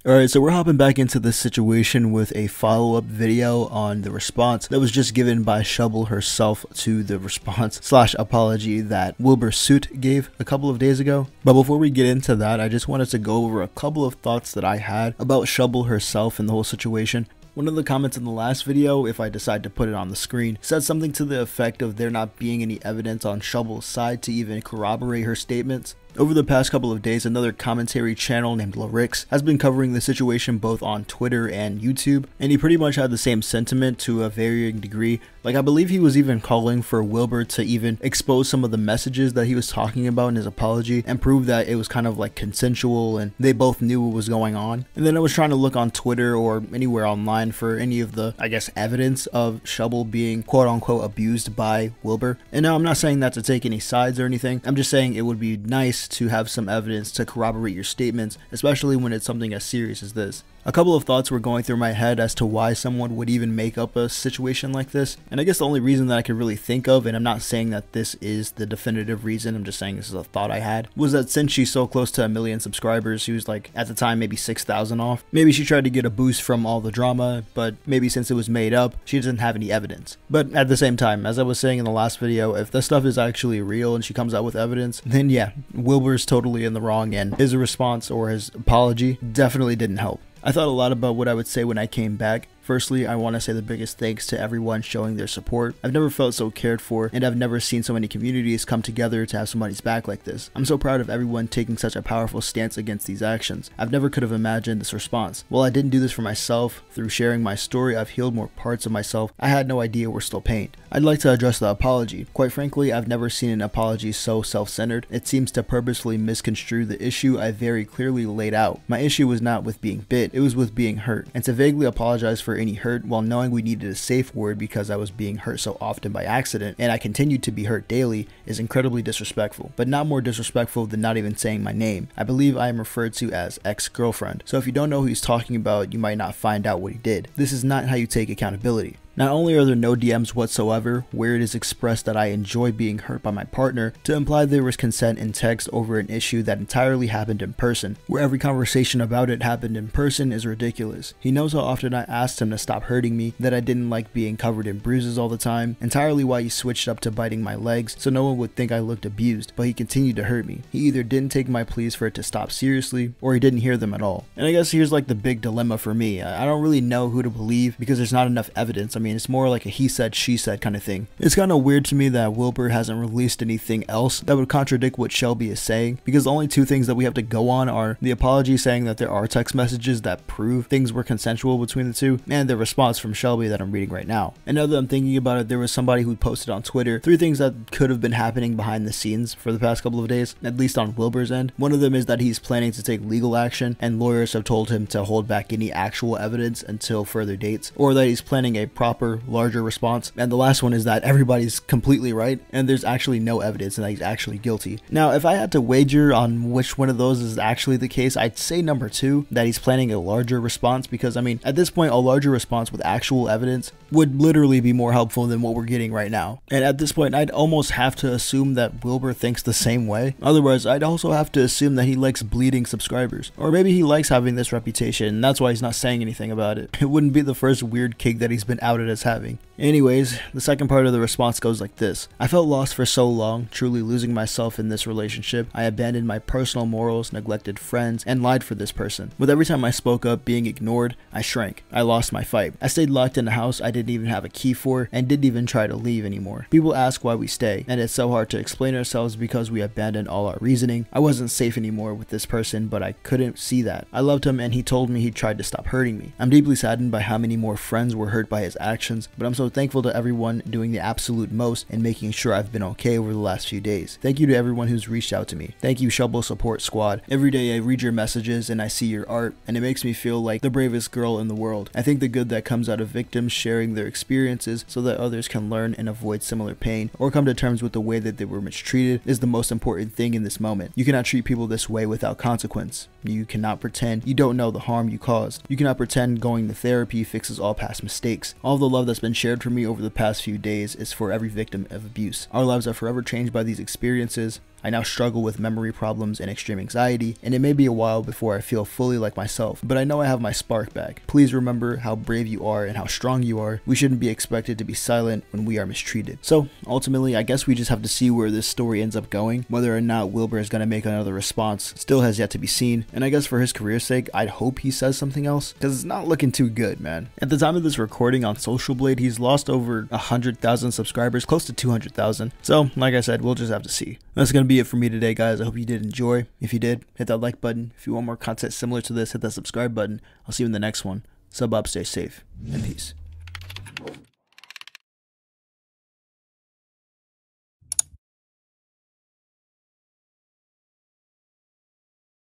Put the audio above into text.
Alright, so we're hopping back into this situation with a follow-up video on the response that was just given by Shovel herself to the response / apology that Wilbur Soot gave a couple of days ago. But before we get into that, I just wanted to go over a couple of thoughts that I had about Shovel herself and the whole situation. One of the comments in the last video, if I decide to put it on the screen, said something to the effect of there not being any evidence on Shovel's side to even corroborate her statements. Over the past couple of days, another commentary channel named Lowlights has been covering the situation both on Twitter and YouTube, and he pretty much had the same sentiment to a varying degree. Like, I believe he was even calling for Wilbur to even expose some of the messages that he was talking about in his apology and prove that it was kind of like consensual and they both knew what was going on. And then I was trying to look on Twitter or anywhere online for any of the, I guess, evidence of Shovel being quote unquote abused by Wilbur. And now I'm not saying that to take any sides or anything, I'm just saying it would be nice to have some evidence to corroborate your statements, especially when it's something as serious as this. A couple of thoughts were going through my head as to why someone would even make up a situation like this, and I guess the only reason that I could really think of, and I'm not saying that this is the definitive reason, I'm just saying this is a thought I had, was that since she's so close to 1 million subscribers, she was like, at the time, maybe 6,000 off. Maybe she tried to get a boost from all the drama, but maybe since it was made up, she doesn't have any evidence. But at the same time, as I was saying in the last video, if this stuff is actually real and she comes out with evidence, then yeah, Wilbur's totally in the wrong, and his response or his apology definitely didn't help. I thought a lot about what I would say when I came back. Firstly, I want to say the biggest thanks to everyone showing their support. I've never felt so cared for, and I've never seen so many communities come together to have somebody's back like this. I'm so proud of everyone taking such a powerful stance against these actions. I've never could have imagined this response. While I didn't do this for myself, through sharing my story, I've healed more parts of myself I had no idea were still pained. I'd like to address the apology. Quite frankly, I've never seen an apology so self-centered. It seems to purposefully misconstrue the issue I very clearly laid out. My issue was not with being bit, it was with being hurt. And to vaguely apologize for any hurt while knowing we needed a safe word because I was being hurt so often by accident and I continued to be hurt daily is incredibly disrespectful, but not more disrespectful than not even saying my name. I believe I am referred to as ex-girlfriend, so if you don't know who he's talking about, you might not find out what he did. This is not how you take accountability. Not only are there no DMs whatsoever where it is expressed that I enjoy being hurt by my partner, to imply there was consent in text over an issue that entirely happened in person, where every conversation about it happened in person is ridiculous. He knows how often I asked him to stop hurting me, that I didn't like being covered in bruises all the time, entirely why he switched up to biting my legs so no one would think I looked abused, but he continued to hurt me. He either didn't take my pleas for it to stop seriously, or he didn't hear them at all. And I guess here's like the big dilemma for me. I don't really know who to believe because there's not enough evidence. I mean, it's more like a he said, she said kind of thing. It's kind of weird to me that Wilbur hasn't released anything else that would contradict what Shelby is saying, because the only two things that we have to go on are the apology saying that there are text messages that prove things were consensual between the two, and the response from Shelby that I'm reading right now. And now that I'm thinking about it, there was somebody who posted on Twitter 3 things that could have been happening behind the scenes for the past couple of days, at least on Wilbur's end. One of them is that he's planning to take legal action, and lawyers have told him to hold back any actual evidence until further dates, or that he's planning a proper larger response. And the last one is that everybody's completely right and there's actually no evidence and that he's actually guilty. Now, if I had to wager on which one of those is actually the case, I'd say number 2, that he's planning a larger response, because I mean, at this point, a larger response with actual evidence would literally be more helpful than what we're getting right now. And at this point, I'd almost have to assume that Wilbur thinks the same way. Otherwise, I'd also have to assume that he likes bleeding subscribers, or maybe he likes having this reputation and that's why he's not saying anything about it. It wouldn't be the first weird kink that he's been outed as having. Anyways, the second part of the response goes like this. I felt lost for so long, truly losing myself in this relationship. I abandoned my personal morals, neglected friends, and lied for this person. With every time I spoke up being ignored, I shrank. I lost my fight. I stayed locked in a house I didn't even have a key for, and didn't even try to leave anymore. People ask why we stay, and it's so hard to explain ourselves because we abandoned all our reasoning. I wasn't safe anymore with this person, but I couldn't see that. I loved him and he told me he tried to stop hurting me. I'm deeply saddened by how many more friends were hurt by his actions, but I'm so thankful to everyone doing the absolute most and making sure I've been okay over the last few days. Thank you to everyone who's reached out to me. Thank you, Shovel Support Squad. Every day I read your messages and I see your art, and it makes me feel like the bravest girl in the world. I think the good that comes out of victims sharing their experiences so that others can learn and avoid similar pain or come to terms with the way that they were mistreated is the most important thing in this moment. You cannot treat people this way without consequence. You cannot pretend you don't know the harm you caused. You cannot pretend going to therapy fixes all past mistakes. All the love that's been shared for me over the past few days is for every victim of abuse. Our lives are forever changed by these experiences. I now struggle with memory problems and extreme anxiety, and it may be a while before I feel fully like myself, but I know I have my spark back. Please remember how brave you are and how strong you are. We shouldn't be expected to be silent when we are mistreated. So ultimately, I guess we just have to see where this story ends up going. Whether or not Wilbur is going to make another response still has yet to be seen, and I guess for his career's sake, I'd hope he says something else, because it's not looking too good, man. At the time of this recording on Social Blade, he's lost over 100,000 subscribers, close to 200,000. So like I said, we'll just have to see. That's going to be it for me today, guys. I hope you did enjoy. If you did, hit that like button. If you want more content similar to this, hit that subscribe button. I'll see you in the next one. Sub up, stay safe, and peace.